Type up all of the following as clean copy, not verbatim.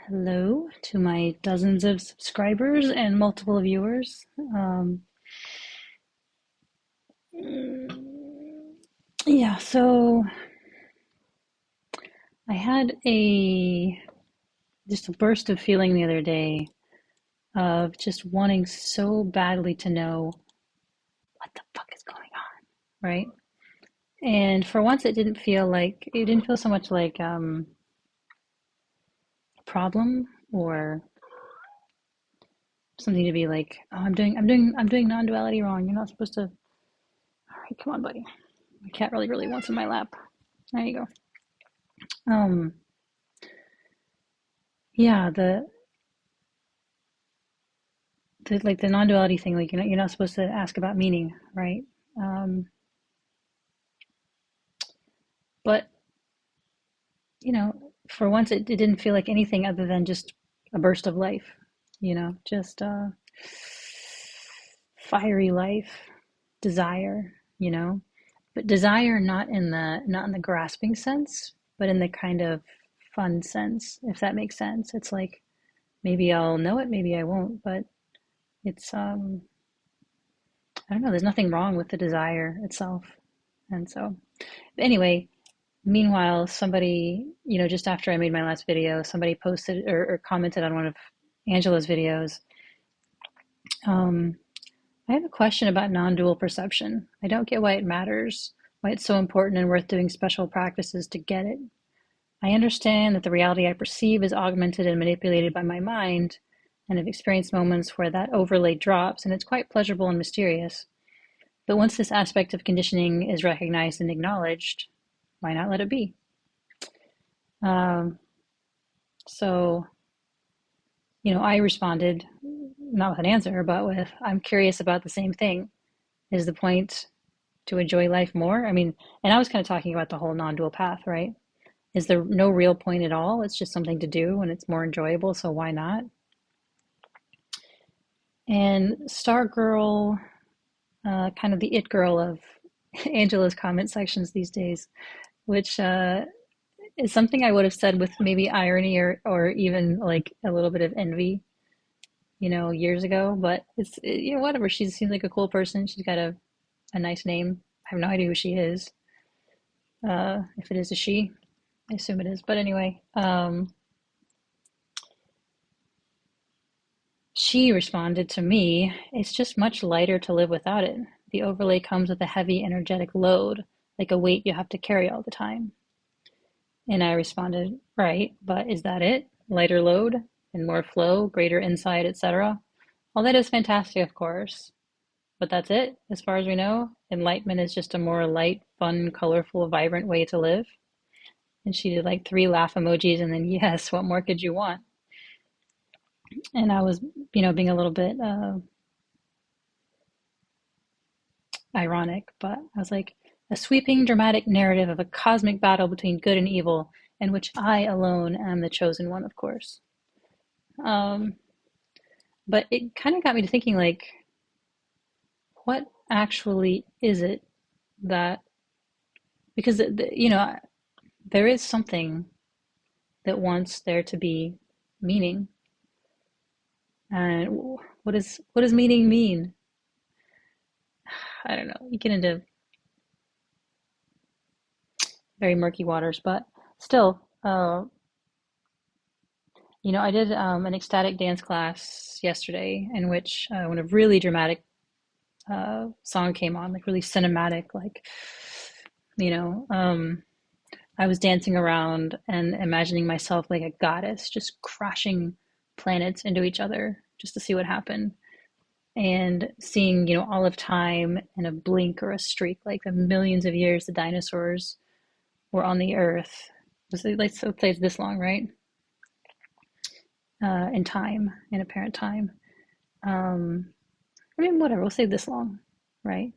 Hello to my dozens of subscribers and multiple viewers. Yeah, so I had a just a burst of feeling the other day of just wanting so badly to know what the fuck is going on, right? And for once, it didn't feel so much like a problem or something to be like, oh, I'm doing non-duality wrong. You're not supposed to. All right, come on, buddy. My cat really wants in my lap. There you go. Yeah, the like the non-duality thing, like you're not supposed to ask about meaning, right? Um, but for once it didn't feel like anything other than just a burst of life, just fiery life, desire, but desire not in the grasping sense, but in the kind of fun sense, if that makes sense. It's like maybe I'll know it, maybe I won't, but it's I don't know, there's nothing wrong with the desire itself. And so, anyway, meanwhile, somebody, just after I made my last video, somebody posted or commented on one of Angela's videos. Um, I have a question about non-dual perception. I don't get why it matters, why it's so important and worth doing special practices to get it. I understand that the reality I perceive is augmented and manipulated by my mind, and have experienced moments where that overlay drops, and it's quite pleasurable and mysterious. But once this aspect of conditioning is recognized and acknowledged, why not let it be? Um, so, I responded not with an answer, but with, I'm curious about the same thing. Is the point to enjoy life more? I mean, and I was kind of talking about the whole non dual path, right? Is there no real point at all? It's just something to do and it's more enjoyable, so why not? And Stargirl, kind of the it girl of Angela's comment sections these days, which is something I would have said with maybe irony or even like a little bit of envy, years ago. But whatever. She seems like a cool person. She's got a nice name. I have no idea who she is. If it is a she, I assume it is. But anyway, she responded to me, it's just much lighter to live without it. The overlay comes with a heavy energetic load, like a weight you have to carry all the time. And I responded, right, but is that it? Lighter load and more flow, greater insight, etc. All that is fantastic, of course, but that's it, as far as we know. Enlightenment is just a more light, fun, colorful, vibrant way to live. And she did like three laugh emojis and then, yes, what more could you want? And I was, being a little bit ironic, but I was like, a sweeping, dramatic narrative of a cosmic battle between good and evil, in which I alone am the chosen one, of course. Um, but it kind of got me to thinking, like, what actually is it that, because, there is something that wants there to be meaning. And what does meaning mean? I don't know. You get into very murky waters, but still, I did an ecstatic dance class yesterday in which when a really dramatic song came on, like really cinematic, like, you know, um, I was dancing around and imagining myself like a goddess, just crashing planets into each other just to see what happened. And seeing, all of time in a blink or a streak, like the millions of years the dinosaurs were on the earth. So it plays this long, right? In time, in apparent time. Um, I mean, whatever, we'll say this long, right?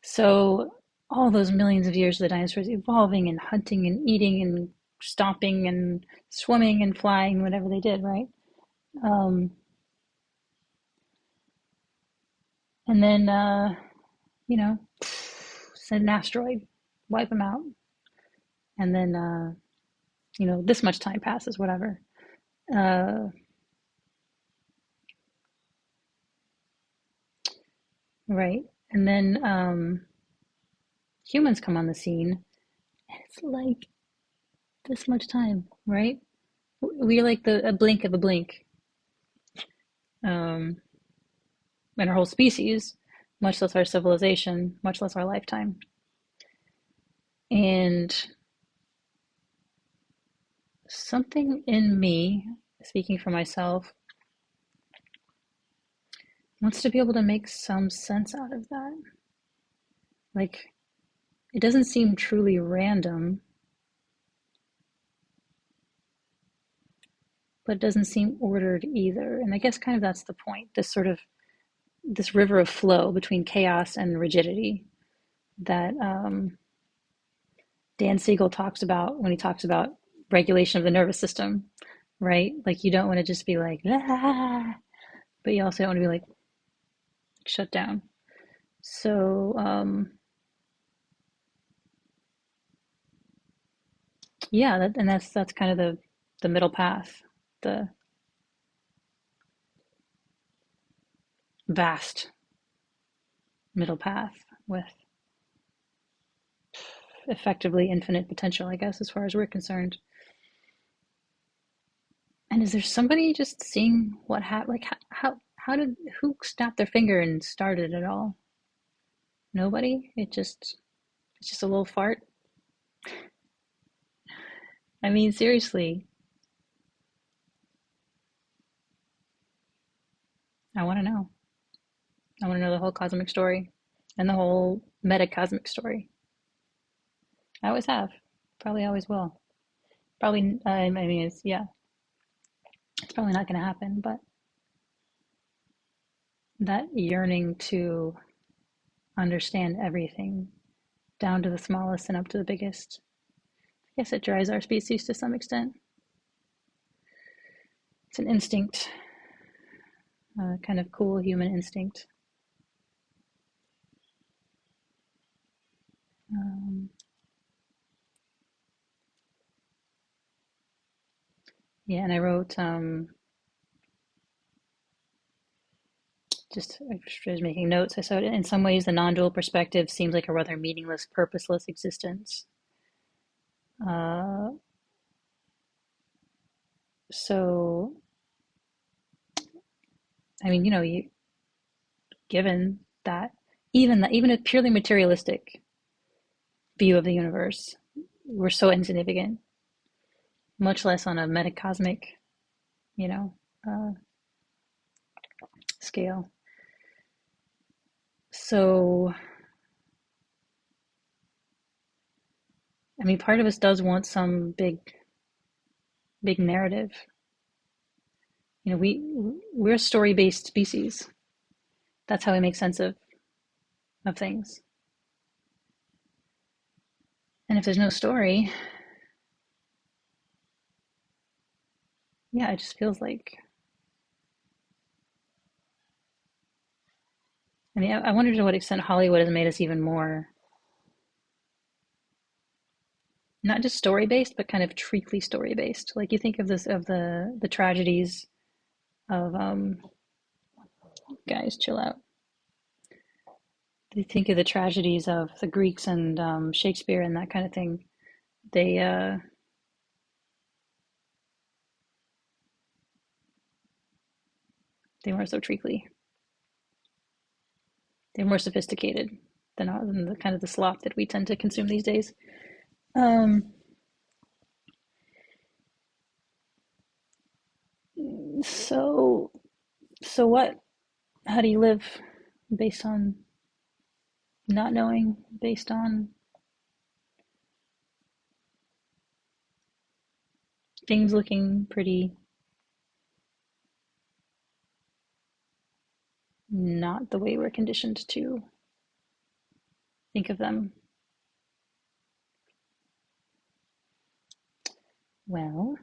So all those millions of years of the dinosaurs evolving and hunting and eating and stomping and swimming and flying, whatever they did, right? Um, and then, you know, send an asteroid, wipe them out, and then, this much time passes, whatever. Uh, right. And then humans come on the scene, and it's like this much time, right? We're like the a blink of a blink, um, and our whole species, much less our civilization, much less our lifetime. And something in me, speaking for myself, wants to be able to make some sense out of that. Like, it doesn't seem truly random, but it doesn't seem ordered either. And I guess kind of that's the point. This sort of this river of flow between chaos and rigidity that Dan Siegel talks about when he talks about regulation of the nervous system, right? Like you don't want to just be like, ah, but you also don't want to be like shut down. So yeah, and that's kind of the middle path, the vast middle path with effectively infinite potential, I guess, as far as we're concerned. And is there somebody just seeing what happened? Like how did who snapped their finger and started it all? Nobody. It's just a little fart. I mean, seriously, I want to know. I want to know the whole cosmic story and the whole metacosmic story. I always have. Probably always will. Probably. I mean, it's yeah. It's probably not going to happen, but that yearning to understand everything down to the smallest and up to the biggest. I guess it drives our species to some extent. It's an instinct, kind of cool human instinct. Um, yeah, and I wrote just I was making notes. I said, in some ways, the non-dual perspective seems like a rather meaningless, purposeless existence. Uh, so, I mean, given that, even a purely materialistic view of the universe, we're so insignificant, much less on a metacosmic, you know, uh, scale. So, I mean, part of us does want some big narrative. We're a story-based species. That's how we make sense of things. And if there's no story, yeah, it just feels like. I mean, I wonder to what extent Hollywood has made us even more not just story based, but kind of treacly story based. Like you think of this of the tragedies of guys, chill out. You think of the tragedies of the Greeks and Shakespeare and that kind of thing. They they weren't so treacly. They're more sophisticated than the kind of the slop that we tend to consume these days. Um, so so what? How do you live based on not knowing, based on things looking pretty not the way we're conditioned to think of them? Well,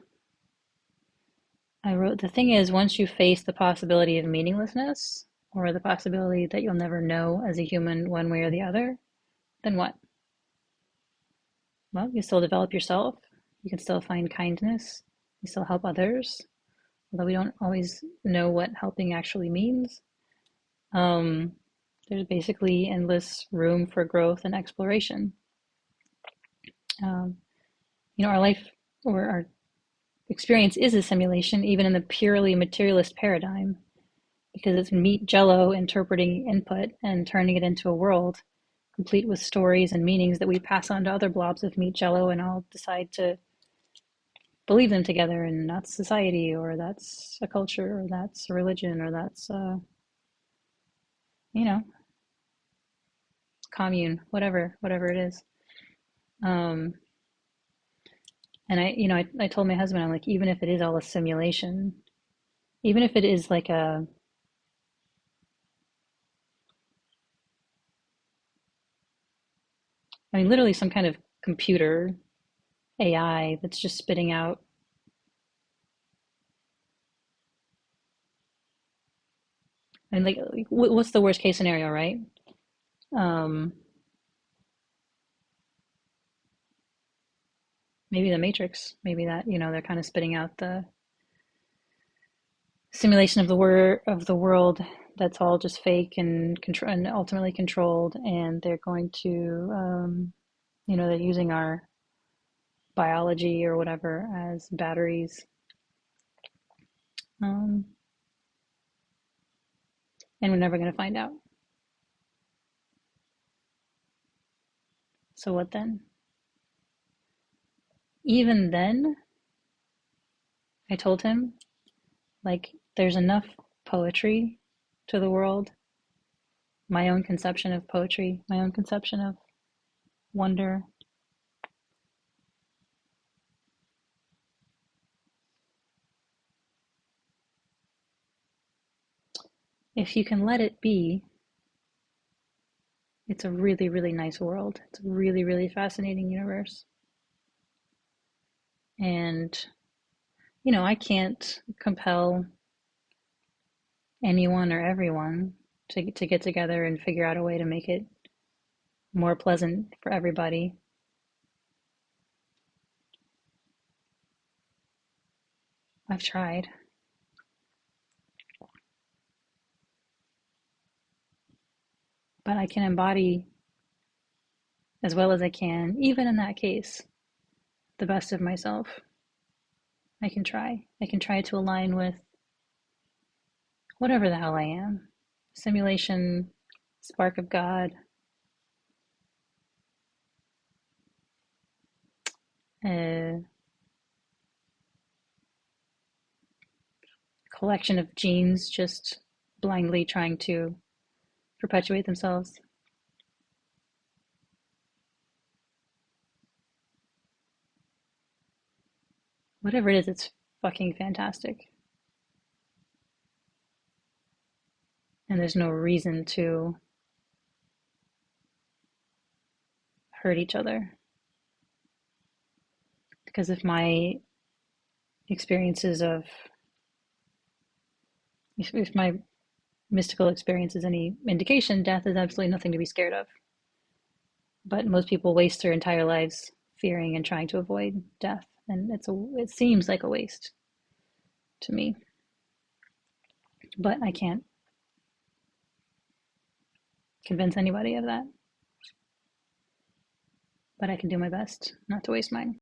I wrote the thing is, once you face the possibility of meaninglessness or the possibility that you'll never know as a human one way or the other, then what? Well, you still develop yourself. You can still find kindness. You still help others. although we don't always know what helping actually means. Um, there's basically endless room for growth and exploration. Um, our life or our experience is a simulation, even in the purely materialist paradigm, because it's meat jello interpreting input and turning it into a world complete with stories and meanings that we pass on to other blobs of meat jello and all decide to believe them together. And that's society, or that's a culture, or that's a religion, or that's, you know, commune, whatever it is. Um, and I told my husband, I'm like, even if it is all a simulation, even if it is like literally some kind of computer AI that's just spitting out. Like, what's the worst case scenario, right? Um, maybe the Matrix, maybe that, they're kind of spitting out the simulation of the world that's all just fake and control and ultimately controlled, and they're going to, they're using our biology or whatever as batteries, um, and we're never going to find out. So what then? Even then, I told him, like, there's enough poetry to the world, my own conception of poetry, my own conception of wonder. If you can let it be, it's a really, really nice world. It's a really, really fascinating universe. And, I can't compel anyone or everyone to get together and figure out a way to make it more pleasant for everybody. I've tried, but I can embody as well as I can, even in that case, the best of myself. I can try. I can try to align with whatever the hell I am. Simulation, spark of God, a collection of genes just blindly trying to perpetuate themselves. Whatever it is, it's fucking fantastic. And there's no reason to hurt each other. Because if experiences of, if my mystical experience is any indication, death is absolutely nothing to be scared of. But most people waste their entire lives fearing and trying to avoid death, and it seems like a waste to me. But I can't convince anybody of that. But I can do my best not to waste mine.